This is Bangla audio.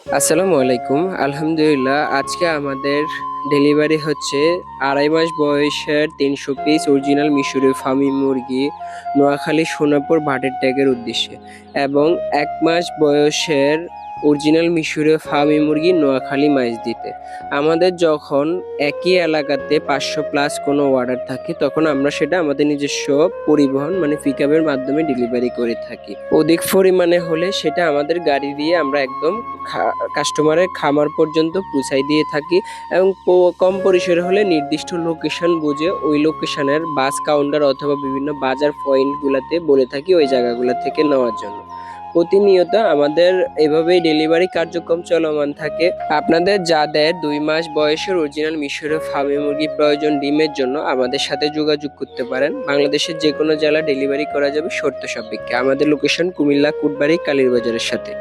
আসসালামু আলাইকুম। আলহামদুলিল্লাহ, আজকে আমাদের ডেলিভারি হচ্ছে 2.5 মাস বয়সের 300 পিস অরিজিনাল মিশরীয় ফার্মি মুরগি নোয়াখালী সোনাপুর ভাটের ট্যাগের উদ্দেশ্যে, এবং 1 মাস বয়সের অরিজিনাল মিশরীয় ফার্মি মুরগি নোয়াখালী মাইজদিতে। আমাদের যখন একই এলাকাতে 500 প্লাস কোনো অর্ডার থাকে, তখন আমরা সেটা আমাদের নিজস্ব পরিবহন মানে পিকআপের মাধ্যমে ডেলিভারি করে থাকি। অধিক পরিমাণে হলে সেটা আমাদের গাড়ি দিয়ে আমরা একদম কাস্টমারের খামার পর্যন্ত পৌঁছাই দিয়ে থাকি, এবং কম পরিসরে হলে নির্দিষ্ট লোকেশন বুঝে ওই লোকেশনের বাস কাউন্টার অথবা বিভিন্ন বাজার পয়েন্টগুলোতে বলে থাকি ওই জায়গাগুলো থেকে নেওয়ার জন্য। প্রতিনিয়ত আমাদের এভাবেই ডেলিভারি কার্যক্রম চলমান থাকে। আপনাদের যাদের 2 মাস বয়সের অরিজিনাল মিশরীয় ফার্মি মুরগি প্রয়োজন ডিমের জন্য, আমাদের সাথে যোগাযোগ করতে পারেন। বাংলাদেশের যে কোনো জেলা ডেলিভারি করা যাবে শর্ত সাপেক্ষে। আমাদের লোকেশন কুমিল্লা কোটবাড়ি কালীর বাজারের সাথে।